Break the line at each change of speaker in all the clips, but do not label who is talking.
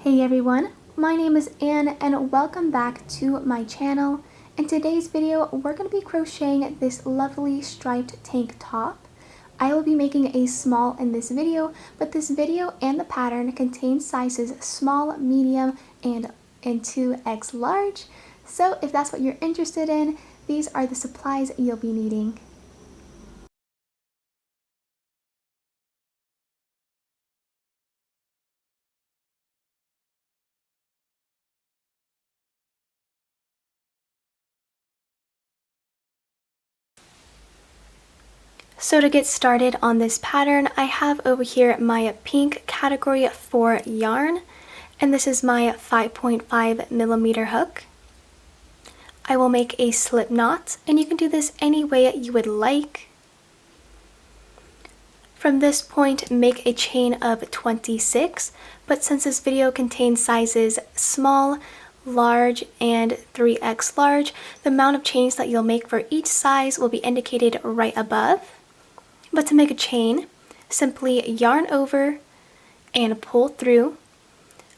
Hey everyone, my name is Anne and welcome back to my channel. In today's video, we're going to be crocheting this lovely striped tank top. I will be making a small in this video, but this video and the pattern contains sizes small, medium, and 2X large. So if that's what you're interested in, these are the supplies you'll be needing. So to get started on this pattern, I have over here my pink category 4 yarn, and this is my 5.5mm hook. I will make a slip knot, and you can do this any way you would like. From this point, make a chain of 26, but since this video contains sizes small, large, and 3X large, the amount of chains that you'll make for each size will be indicated right above. But to make a chain, simply yarn over and pull through.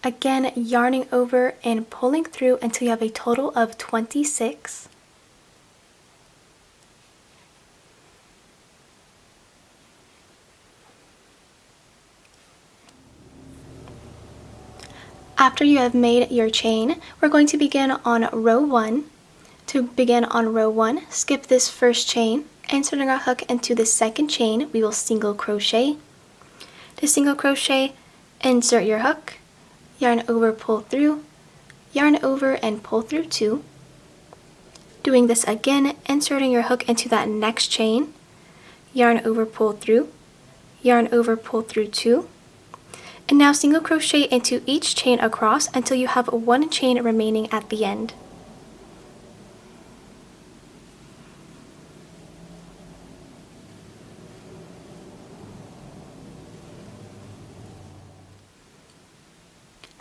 Again, yarning over and pulling through until you have a total of 26. After you have made your chain, we're going to begin on row 1. To begin on row 1, skip this first chain. Inserting our hook into the second chain, we will single crochet. To single crochet, insert your hook, yarn over, pull through, yarn over and pull through 2. Doing this again, inserting your hook into that next chain, yarn over, pull through, yarn over, pull through 2. And now single crochet into each chain across until you have one chain remaining at the end.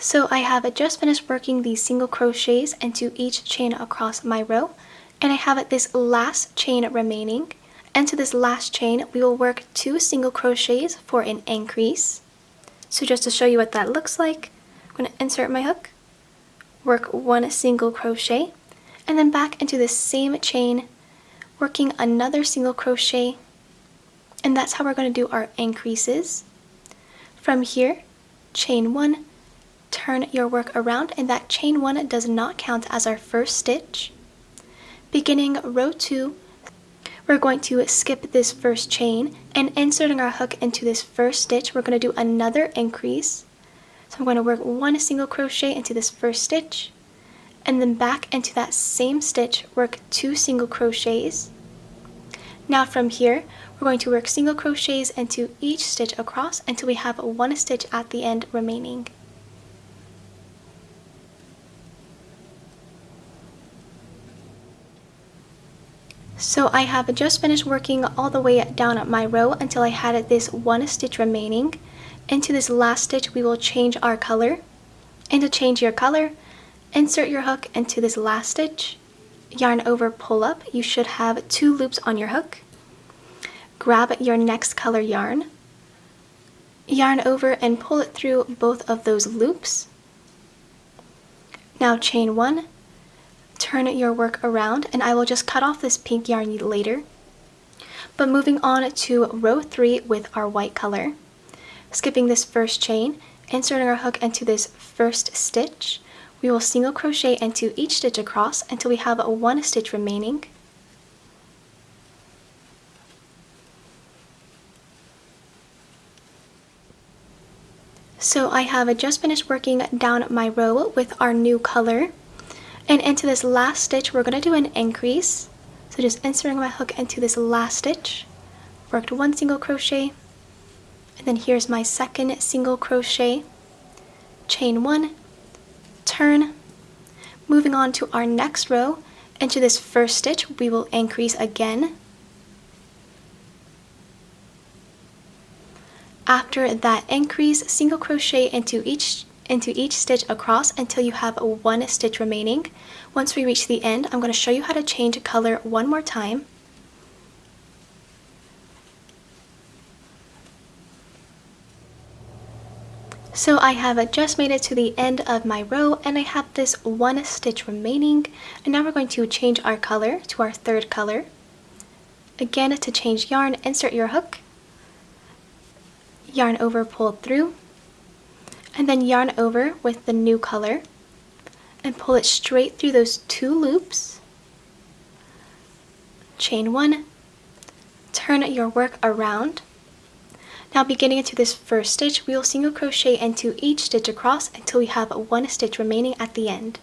So I have just finished working these single crochets into each chain across my row, and I have this last chain remaining. Into this last chain, we will work 2 single crochets for an increase. So just to show you what that looks like, I'm going to insert my hook, work 1 single crochet, and then back into the same chain, working another single crochet, and that's how we're going to do our increases. From here, chain 1, turn your work around, and that chain 1 does not count as our first stitch. Beginning row 2, we're going to skip this first chain, and inserting our hook into this first stitch, we're going to do another increase. So I'm going to work 1 single crochet into this first stitch, and then back into that same stitch, work 2 single crochets. Now from here, we're going to work single crochets into each stitch across until we have 1 stitch at the end remaining. So I have just finished working all the way down my row until I had this 1 stitch remaining. Into this last stitch, we will change our color. And to change your color, insert your hook into this last stitch, yarn over, pull up. You should have 2 loops on your hook. Grab your next color yarn, yarn over and pull it through both of those loops. Now chain 1. Turn your work around, and I will just cut off this pink yarn later. But moving on to row 3 with our white color. Skipping this first chain, inserting our hook into this first stitch, we will single crochet into each stitch across until we have 1 stitch remaining. So I have just finished working down my row with our new color. And into this last stitch, we're going to do an increase. So just inserting my hook into this last stitch, worked 1 single crochet, and then here's my second single crochet, chain 1, turn. Moving on to our next row, into this first stitch, we will increase again. After that increase, single crochet into each stitch across until you have 1 stitch remaining. Once we reach the end, I'm going to show you how to change color one more time. So I have just made it to the end of my row and I have this one stitch remaining, and now we're going to change our color to our third color. Again, to change yarn, insert your hook, yarn over, pull through, and then yarn over with the new color and pull it straight through those 2 loops, chain 1, turn your work around. Now beginning into this first stitch, we will single crochet into each stitch across until we have 1 stitch remaining at the end.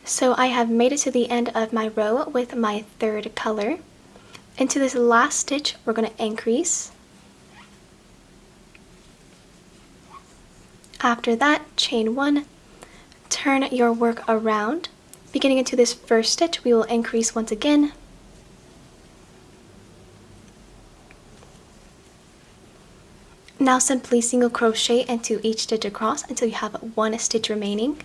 So I have made it to the end of my row with my third color. Into this last stitch, we're going to increase. After that, chain 1, turn your work around. Beginning into this first stitch, we will increase once again. Now simply single crochet into each stitch across until you have 1 stitch remaining.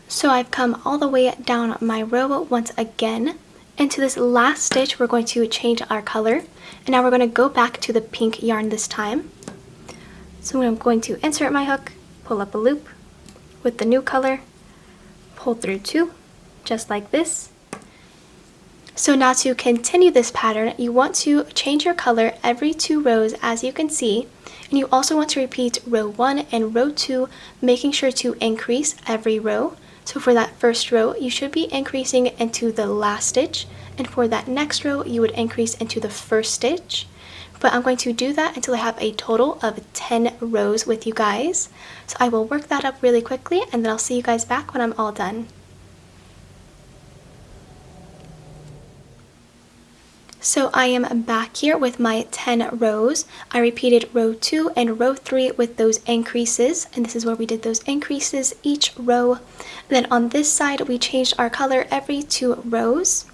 So I've come all the way down my row once again. Into this last stitch, we're going to change our color, and now we're going to go back to the pink yarn this time. So I'm going to insert my hook, pull up a loop with the new color, pull through 2, just like this. So now to continue this pattern, you want to change your color every 2 rows, as you can see, and you also want to repeat row 1 and row 2, making sure to increase every row. So for that first row, you should be increasing into the last stitch, and for that next row, you would increase into the first stitch. But I'm going to do that until I have a total of 10 rows with you guys. So I will work that up really quickly, and then I'll see you guys back when I'm all done. So I am back here with my 10 rows. I repeated row 2 and row 3 with those increases, and this is where we did those increases each row. Then on this side, we changed our color every 2 rows.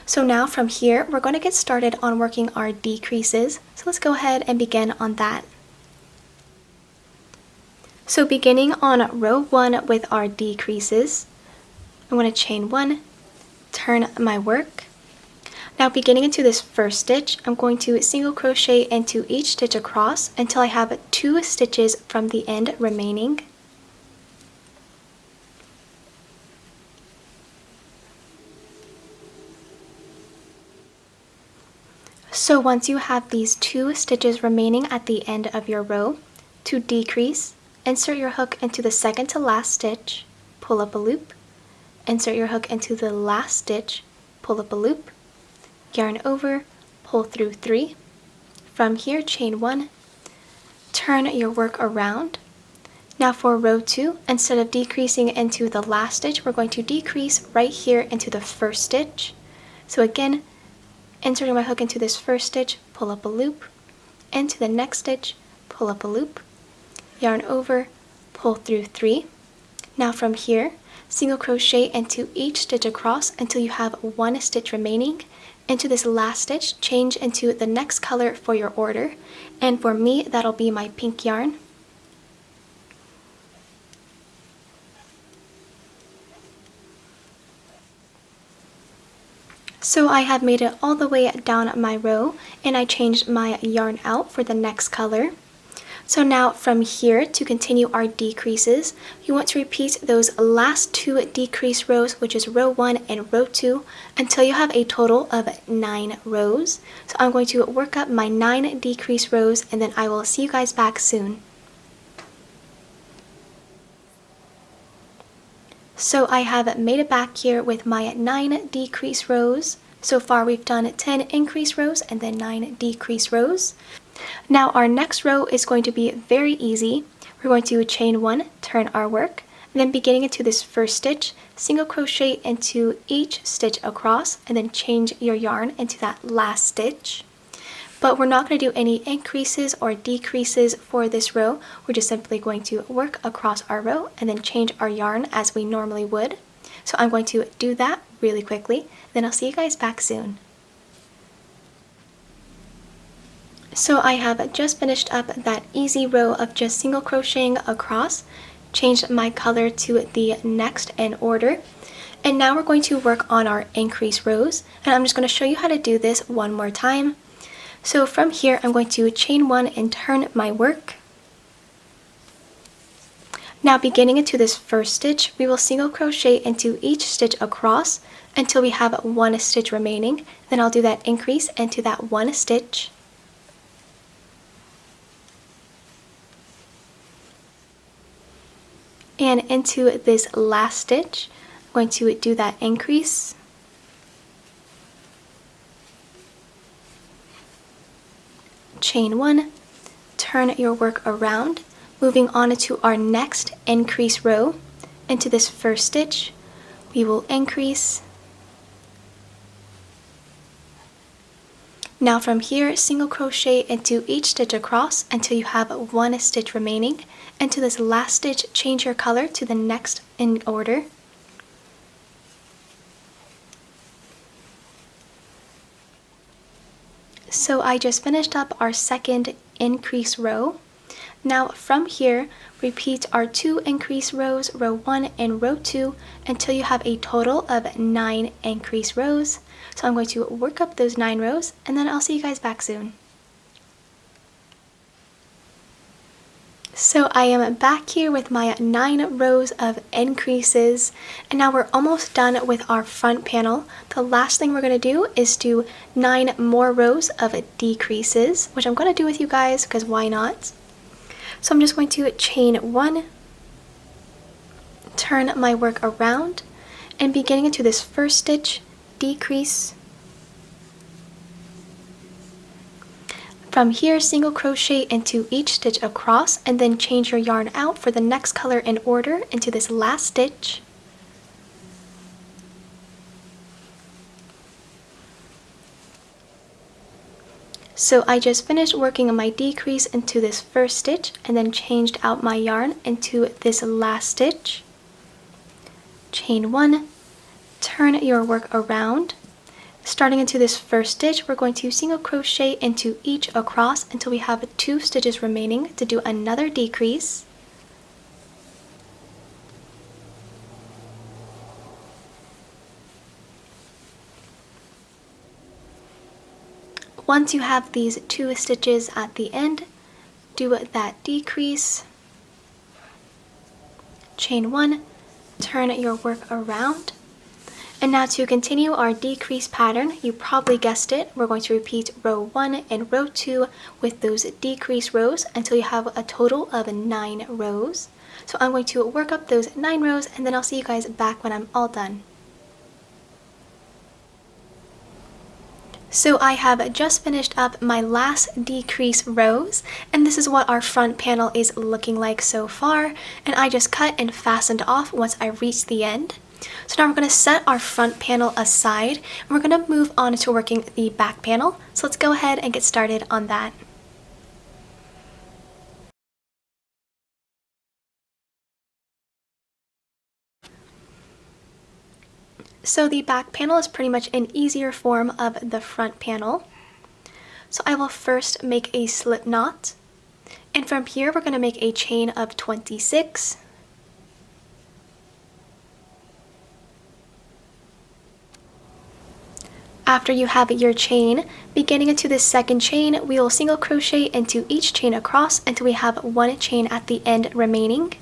So now from here, we're going to get started on working our decreases. So let's go ahead and begin on that. So beginning on row 1 with our decreases, I'm going to chain 1, turn my work. Now beginning into this first stitch, I'm going to single crochet into each stitch across until I have 2 stitches from the end remaining. So once you have these 2 stitches remaining at the end of your row, to decrease, insert your hook into the second to last stitch, pull up a loop, insert your hook into the last stitch, pull up a loop, yarn over, pull through 3. From here, chain 1, turn your work around. Now for row 2, instead of decreasing into the last stitch, we're going to decrease right here into the first stitch. So again, inserting my hook into this first stitch, pull up a loop, into the next stitch, pull up a loop, yarn over, pull through 3. Now from here, single crochet into each stitch across until you have 1 stitch remaining. Into this last stitch, change into the next color for your order, and for me that'll be my pink yarn. So I have made it all the way down my row, and I changed my yarn out for the next color. So now from here, to continue our decreases, you want to repeat those last 2 decrease rows, which is row 1 and row 2, until you have a total of 9 rows. So I'm going to work up my 9 decrease rows, and then I will see you guys back soon. So I have made it back here with my 9 decrease rows. So far we've done 10 increase rows and then 9 decrease rows. Now our next row is going to be very easy. We're going to chain 1, turn our work, and then beginning into this first stitch, single crochet into each stitch across, and then change your yarn into that last stitch. But we're not going to do any increases or decreases for this row. We're just simply going to work across our row and then change our yarn as we normally would. So I'm going to do that really quickly, then I'll see you guys back soon. So I have just finished up that easy row of just single crocheting across, changed my color to the next in order, and now we're going to work on our increase rows, and I'm just going to show you how to do this one more time. So from here I'm going to chain one and turn my work. Now beginning into this first stitch, we will single crochet into each stitch across until we have one stitch remaining. Then I'll do that increase into that one stitch. And into this last stitch, I'm going to do that increase. Chain one, turn your work around, moving on to our next increase row. Into this first stitch, we will increase. Now from here, single crochet into each stitch across until you have one stitch remaining. Into this last stitch, change your color to the next in order. So I just finished up our second increase row. Now from here, repeat our two increase rows, row 1 and row 2, until you have a total of 9 increase rows. So I'm going to work up those 9 rows, and then I'll see you guys back soon. So I am back here with my 9 rows of increases, and now we're almost done with our front panel. The last thing we're going to do is do 9 more rows of decreases, which I'm going to do with you guys because why not? So I'm just going to chain 1, turn my work around, and beginning into this first stitch, decrease. From here, single crochet into each stitch across, and then change your yarn out for the next color in order into this last stitch. So I just finished working on my decrease into this first stitch, and then changed out my yarn into this last stitch. Chain 1, turn your work around. Starting into this first stitch, we're going to single crochet into each across until we have 2 stitches remaining to do another decrease. Once you have these 2 stitches at the end, do that decrease, chain 1, turn your work around. And now to continue our decrease pattern, you probably guessed it, we're going to repeat row 1 and row 2 with those decrease rows until you have a total of 9 rows. So I'm going to work up those 9 rows, and then I'll see you guys back when I'm all done. So I have just finished up my last decrease rows, and this is what our front panel is looking like so far, and I just cut and fastened off once I reached the end. So now we're going to set our front panel aside, and we're going to move on to working the back panel. So let's go ahead and get started on that. So the back panel is pretty much an easier form of the front panel. So I will first make a slip knot, and from here we're going to make a chain of 26. After you have your chain, beginning into this second chain, we will single crochet into each chain across until we have 1 chain at the end remaining.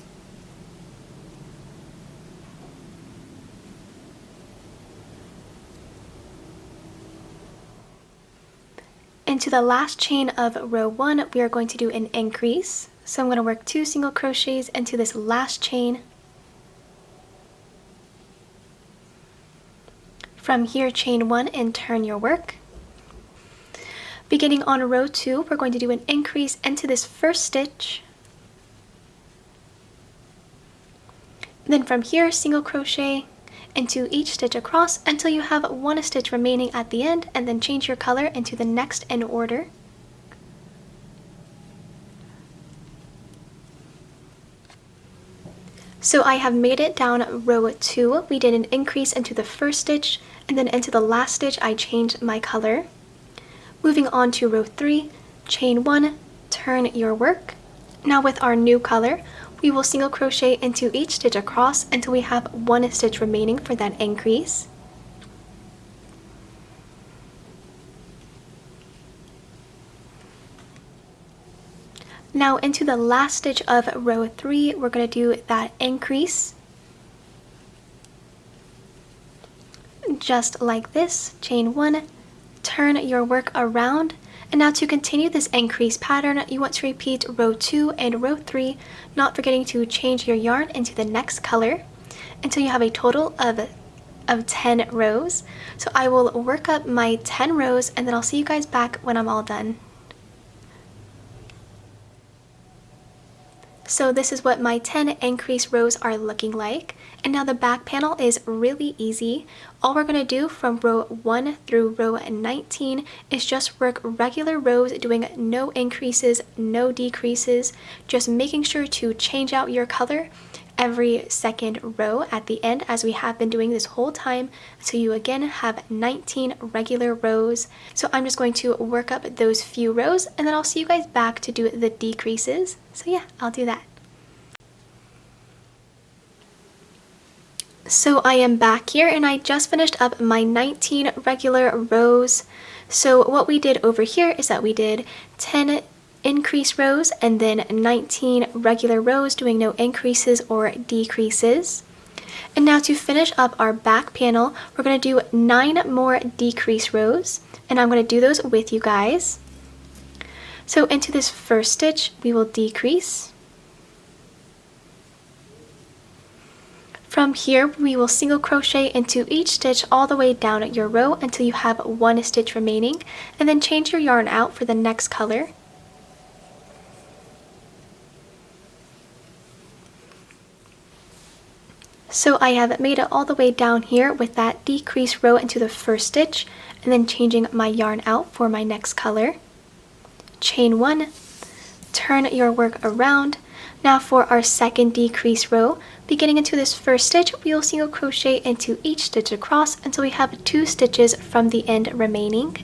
Into the last chain of row 1, we are going to do an increase. So I'm going to work 2 single crochets into this last chain. From here, chain 1 and turn your work. Beginning on row 2, we're going to do an increase into this first stitch. Then from here, single crochet into each stitch across until you have 1 stitch remaining at the end, and then change your color into the next in order. So I have made it down row 2. We did an increase into the first stitch, and then into the last stitch I changed my color. Moving on to row 3, chain 1, turn your work. Now with our new color, we will single crochet into each stitch across until we have 1 stitch remaining for that increase. Now into the last stitch of row 3, we're going to do that increase. Just like this, chain 1, turn your work around. And now to continue this increase pattern, you want to repeat row 2 and row 3, not forgetting to change your yarn into the next color until you have a total of 10 rows. So I will work up my 10 rows and then I'll see you guys back when I'm all done. So this is what my 10 increase rows are looking like. And now the back panel is really easy. All we're going to do from row 1 through row 19 is just work regular rows, doing no increases, no decreases, just making sure to change out your color every second row at the end, as we have been doing this whole time, so you again have 19 regular rows. So I'm just going to work up those few rows and then I'll see you guys back to do the decreases. So yeah, I'll do that. So I am back here and I just finished up my 19 regular rows. So what we did over here is that we did 10 increase rows and then 19 regular rows, doing no increases or decreases. And now to finish up our back panel, we're going to do 9 more decrease rows, and I'm going to do those with you guys. So into this first stitch, we will decrease. From here, we will single crochet into each stitch all the way down at your row until you have 1 stitch remaining, and then change your yarn out for the next color. So I have made it all the way down here with that decrease row into the first stitch, and then changing my yarn out for my next color. Chain 1, turn your work around. Now for our second decrease row, beginning into this first stitch, we will single crochet into each stitch across until we have 2 stitches from the end remaining.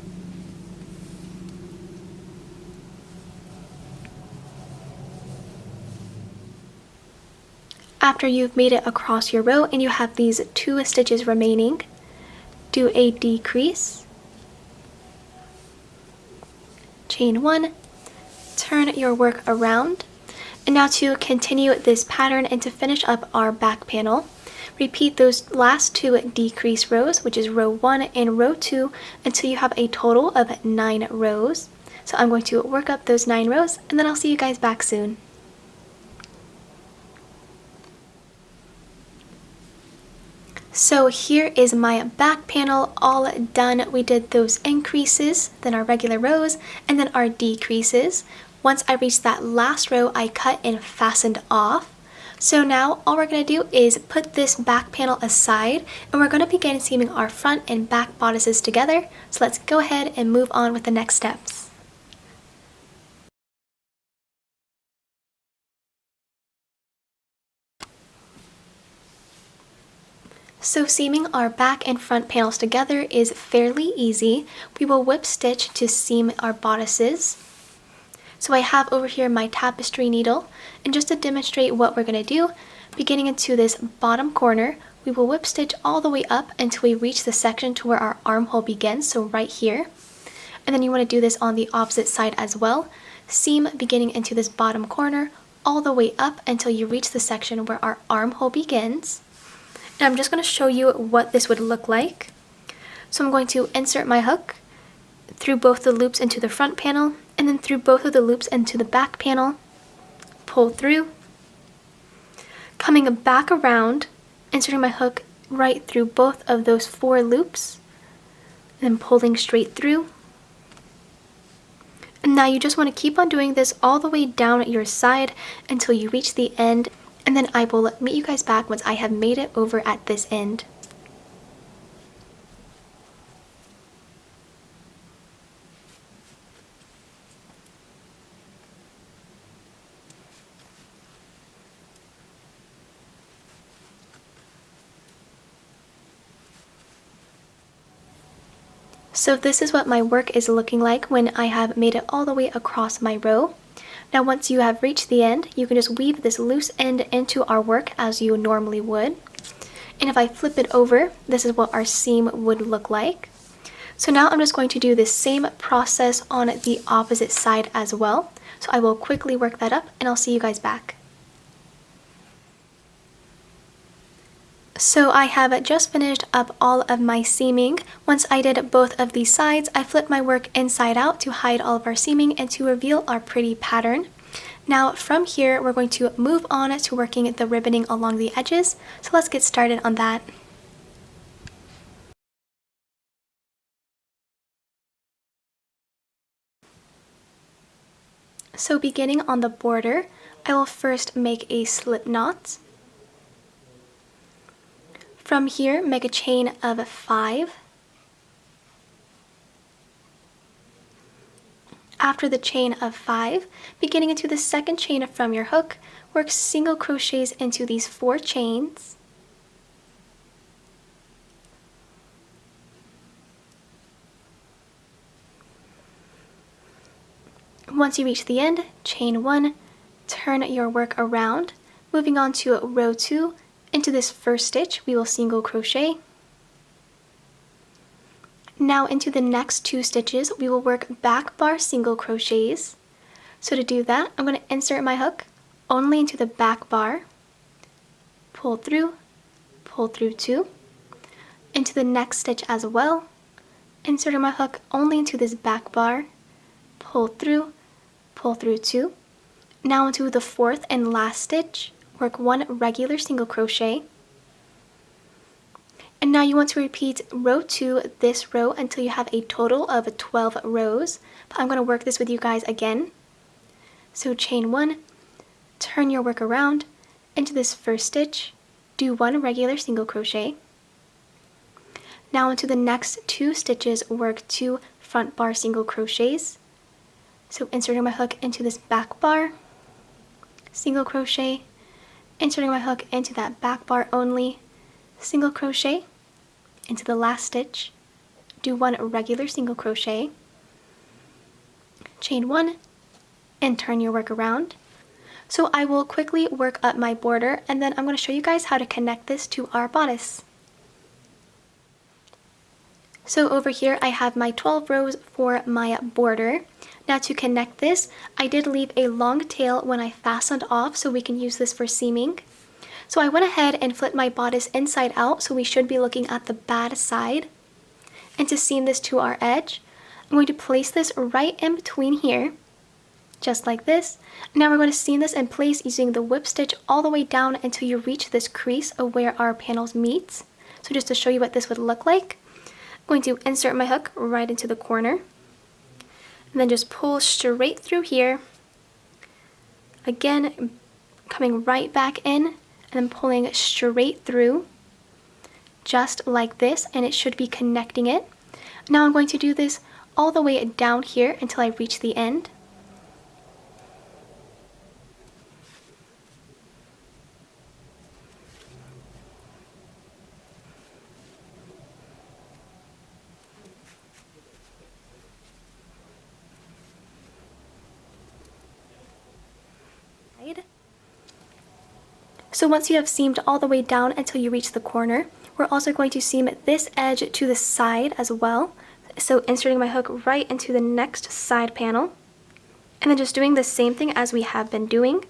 After you've made it across your row and you have these 2 stitches remaining, do a decrease, chain 1, turn your work around. And now to continue this pattern and to finish up our back panel, repeat those last 2 decrease rows, which is row 1 and row 2, until you have a total of 9 rows. So I'm going to work up those 9 rows and then I'll see you guys back soon. So here is my back panel all done. We did those increases, then our regular rows, and then our decreases. Once I reached that last row, I cut and fastened off. So now all we're going to do is put this back panel aside, and we're going to begin seaming our front and back bodices together. So let's go ahead and move on with the next steps. So seaming our back and front panels together is fairly easy. We will whip stitch to seam our bodices. So I have over here my tapestry needle, and just to demonstrate what we're going to do, beginning into this bottom corner, we will whip stitch all the way up until we reach the section to where our armhole begins, so right here. And then you want to do this on the opposite side as well. Seam beginning into this bottom corner all the way up until you reach the section where our armhole begins. And I'm just going to show you what this would look like. So I'm going to insert my hook through both the loops into the front panel, and then through both of the loops into the back panel, pull through, coming back around, inserting my hook right through both of those 4 loops, then pulling straight through. And now you just want to keep on doing this all the way down your side until you reach the end, and then I will meet you guys back once I have made it over at this end. So this is what my work is looking like when I have made it all the way across my row. Now once you have reached the end, you can just weave this loose end into our work as you normally would. And if I flip it over, this is what our seam would look like. So now I'm just going to do the same process on the opposite side as well. So I will quickly work that up and I'll see you guys back. So I have just finished up all of my seaming. Once I did both of these sides, I flipped my work inside out to hide all of our seaming and to reveal our pretty pattern. Now from here, we're going to move on to working the ribboning along the edges. So let's get started on that. So beginning on the border, I will first make a slip knot. From here, make a chain of 5. After the chain of 5, beginning into the second chain from your hook, work single crochets into these 4 chains. Once you reach the end, chain 1, turn your work around, moving on to row 2. Into this first stitch, we will single crochet. Now into the next 2 stitches, we will work back bar single crochets. So to do that, I'm going to insert my hook only into the back bar, pull through 2, into the next stitch as well, inserting my hook only into this back bar, pull through 2. Now into the 4th and last stitch, work 1 regular single crochet. And now you want to repeat row 2 this row until you have a total of 12 rows. But I'm going to work this with you guys again. So chain 1, turn your work around into this first stitch, do 1 regular single crochet. Now into the next 2 stitches, work 2 front bar single crochets. So inserting my hook into this back bar, single crochet, inserting my hook into that back bar only, single crochet, into the last stitch, do 1 regular single crochet, chain 1, and turn your work around. So I will quickly work up my border and then I'm going to show you guys how to connect this to our bodice. So over here I have my 12 rows for my border. Now to connect this, I did leave a long tail when I fastened off so we can use this for seaming. So I went ahead and flipped my bodice inside out, so we should be looking at the bad side. And to seam this to our edge, I'm going to place this right in between here, just like this. Now we're going to seam this in place using the whip stitch all the way down until you reach this crease of where our panels meet. So just to show you what this would look like, I'm going to insert my hook right into the corner, and then just pull straight through here. Again, coming right back in, and then pulling straight through, just like this, and it should be connecting it. Now I'm going to do this all the way down here until I reach the end. So once you have seamed all the way down until you reach the corner, we're also going to seam this edge to the side as well. So inserting my hook right into the next side panel, and then just doing the same thing as we have been doing,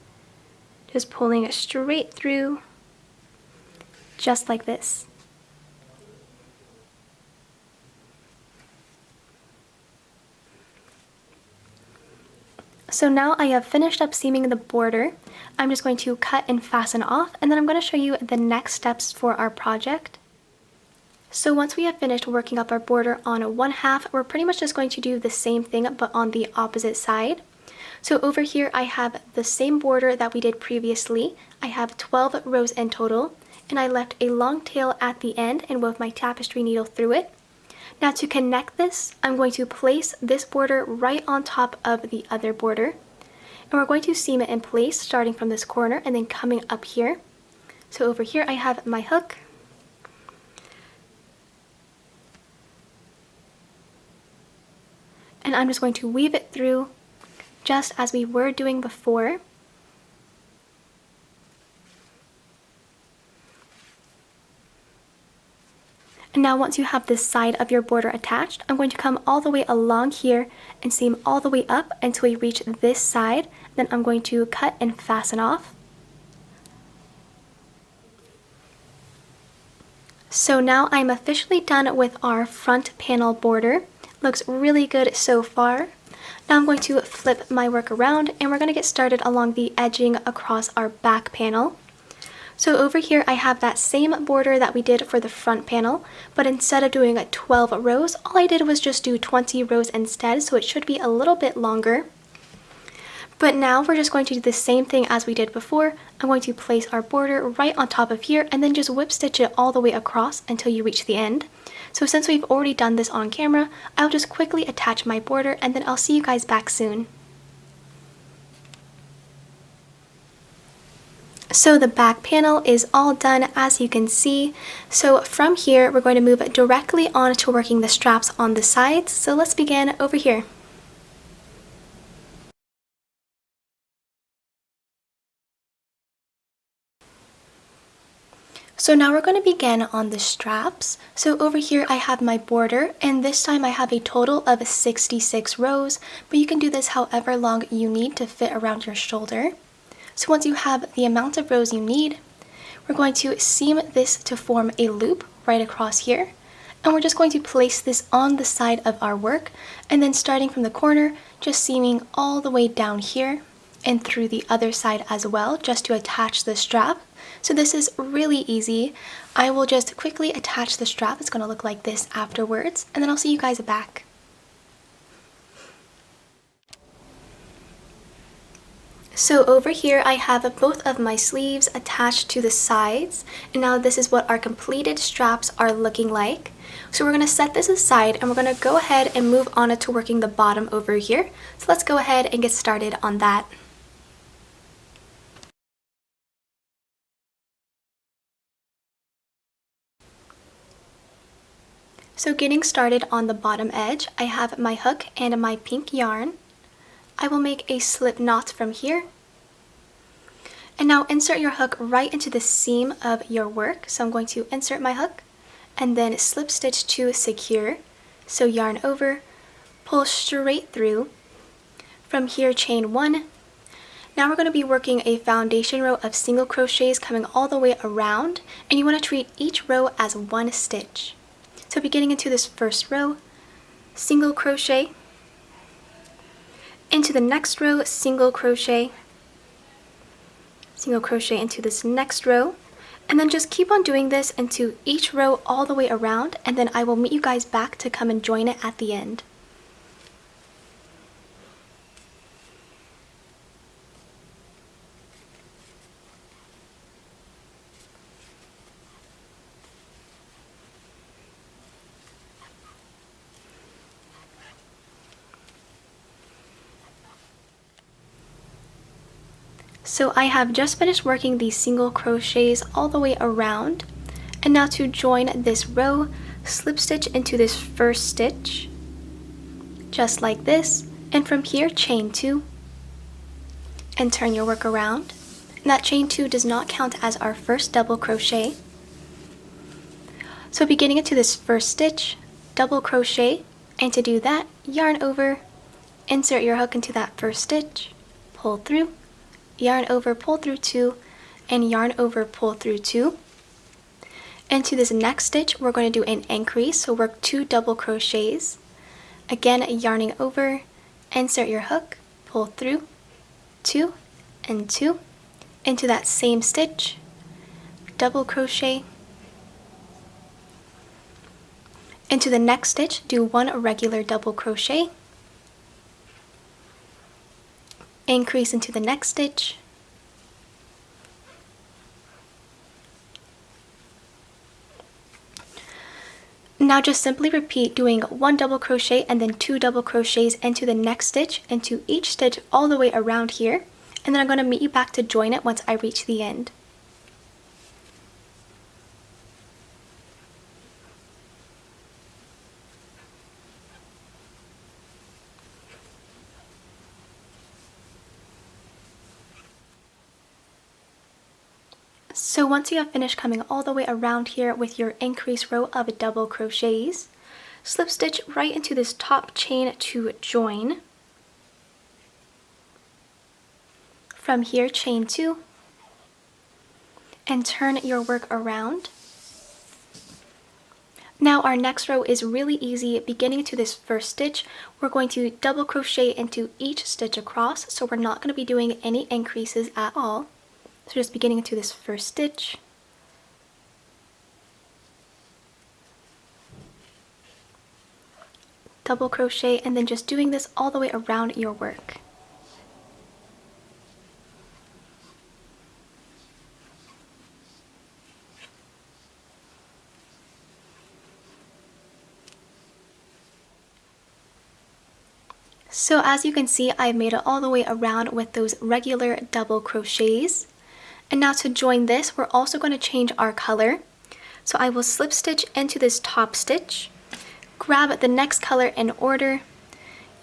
just pulling it straight through, just like this. So now I have finished up seaming the border. I'm just going to cut and fasten off, and then I'm going to show you the next steps for our project. So once we have finished working up our border on one half, we're pretty much just going to do the same thing but on the opposite side. So over here I have the same border that we did previously. I have 12 rows in total, and I left a long tail at the end and wove my tapestry needle through it. Now to connect this, I'm going to place this border right on top of the other border, and we're going to seam it in place starting from this corner and then coming up here. So over here I have my hook, and I'm just going to weave it through just as we were doing before. And now once you have this side of your border attached, I'm going to come all the way along here and seam all the way up until we reach this side. Then I'm going to cut and fasten off. So now I'm officially done with our front panel border. Looks really good so far. Now I'm going to flip my work around and we're going to get started along the edging across our back panel. So over here I have that same border that we did for the front panel, but instead of doing 12 rows, all I did was just do 20 rows instead, so it should be a little bit longer. But now we're just going to do the same thing as we did before. I'm going to place our border right on top of here and then just whip stitch it all the way across until you reach the end. So since we've already done this on camera, I'll just quickly attach my border and then I'll see you guys back soon. So the back panel is all done, as you can see. So from here, we're going to move directly on to working the straps on the sides. So let's begin over here. So now we're going to begin on the straps. So over here I have my border, and this time I have a total of 66 rows, but you can do this however long you need to fit around your shoulder. So once you have the amount of rows you need, we're going to seam this to form a loop right across here. And we're just going to place this on the side of our work, and then starting from the corner, just seaming all the way down here and through the other side as well, just to attach the strap. So this is really easy. I will just quickly attach the strap. It's going to look like this afterwards, and then I'll see you guys back. So over here I have both of my sleeves attached to the sides, and now this is what our completed straps are looking like. So we're going to set this aside and we're going to go ahead and move on to working the bottom over here. So let's go ahead and get started on that. So getting started on the bottom edge, I have my hook and my pink yarn. I will make a slip knot from here. And now insert your hook right into the seam of your work. So I'm going to insert my hook and then slip stitch to secure. So yarn over, pull straight through. From here chain 1. Now we're going to be working a foundation row of single crochets coming all the way around, and you want to treat each row as one stitch. So beginning into this first row, single crochet, into the next row, single crochet into this next row, and then just keep on doing this into each row all the way around, and then I will meet you guys back to come and join it at the end. So I have just finished working these single crochets all the way around, and now to join this row, slip stitch into this first stitch, just like this, and from here chain 2, and turn your work around. And that chain 2 does not count as our first double crochet. So beginning into this first stitch, double crochet, and to do that, yarn over, insert your hook into that first stitch, pull through, yarn over, pull through 2, and yarn over, pull through 2. And to this next stitch, we're going to do an increase, so work 2 double crochets. Again, yarning over, insert your hook, pull through, 2 and 2, into that same stitch, double crochet. Into the next stitch, do 1 regular double crochet, increase into the next stitch, now just simply repeat doing 1 double crochet and then 2 double crochets into the next stitch, into each stitch all the way around here, and then I'm going to meet you back to join it once I reach the end. So once you have finished coming all the way around here with your increased row of double crochets, slip stitch right into this top chain to join. From here, chain 2, and turn your work around. Now our next row is really easy. Beginning to this first stitch, we're going to double crochet into each stitch across, so we're not going to be doing any increases at all. So just beginning into this first stitch, double crochet, and then just doing this all the way around your work. So as you can see, I've made it all the way around with those regular double crochets. And now to join this, we're also going to change our color. So I will slip stitch into this top stitch, grab the next color in order,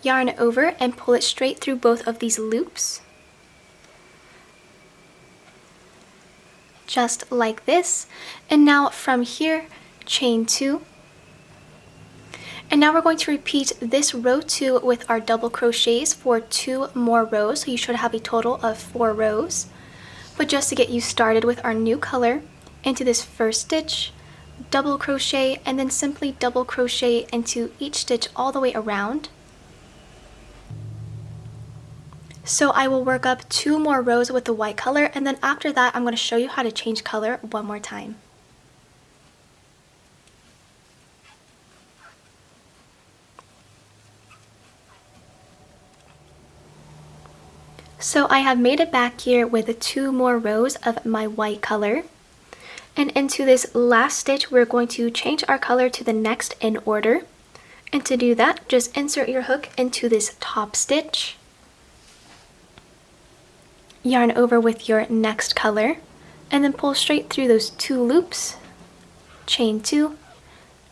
yarn over and pull it straight through both of these loops. Just like this. And now from here, chain 2. And now we're going to repeat this row 2 with our double crochets for 2 more rows, so you should have a total of 4 rows. But just to get you started with our new color, into this first stitch, double crochet, and then simply double crochet into each stitch all the way around. So I will work up 2 more rows with the white color, and then after that I'm going to show you how to change color one more time. So I have made it back here with 2 more rows of my white color. And into this last stitch, we're going to change our color to the next in order. And to do that, just insert your hook into this top stitch. Yarn over with your next color, and then pull straight through those 2 loops, chain 2,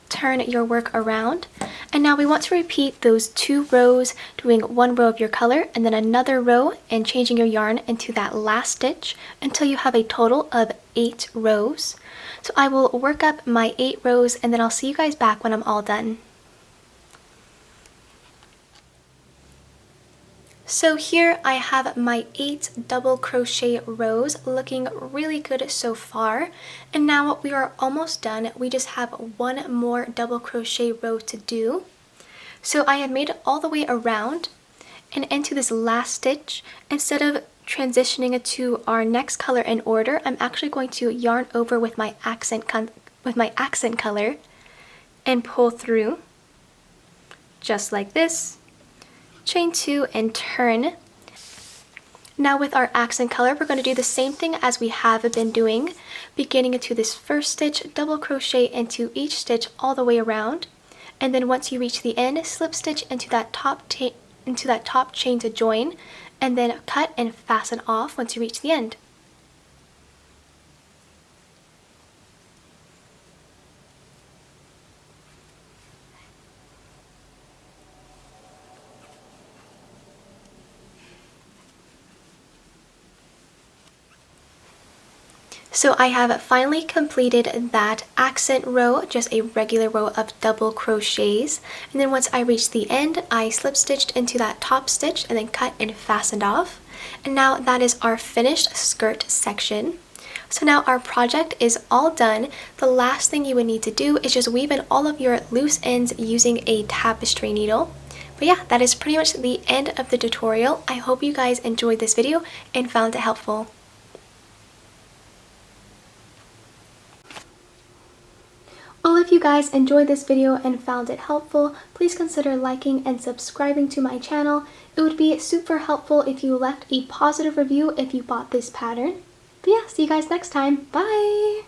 turn your work around. And now we want to repeat those 2 rows, doing 1 row of your color and then another row, and changing your yarn into that last stitch until you have a total of 8 rows. So I will work up my 8 rows and then I'll see you guys back when I'm all done. So here I have my 8 double crochet rows, looking really good so far. And now we are almost done. We just have 1 more double crochet row to do. So I have made it all the way around, and into this last stitch, instead of transitioning it to our next color in order, I'm actually going to yarn over with my accent color and pull through just like this. Chain 2 and turn. Now with our accent color, we're going to do the same thing as we have been doing, beginning into this first stitch, double crochet into each stitch all the way around, and then once you reach the end, slip stitch into that top chain to join, and then cut and fasten off once you reach the end. So I have finally completed that accent row, just a regular row of double crochets. And then once I reached the end, I slip stitched into that top stitch and then cut and fastened off. And now that is our finished skirt section. So now our project is all done. The last thing you would need to do is just weave in all of your loose ends using a tapestry needle. But yeah, that is pretty much the end of the tutorial. I hope you guys enjoyed this video and found it helpful. Well, if you guys enjoyed this video and found it helpful, please consider liking and subscribing to my channel. It would be super helpful if you left a positive review if you bought this pattern. But yeah, see you guys next time. Bye!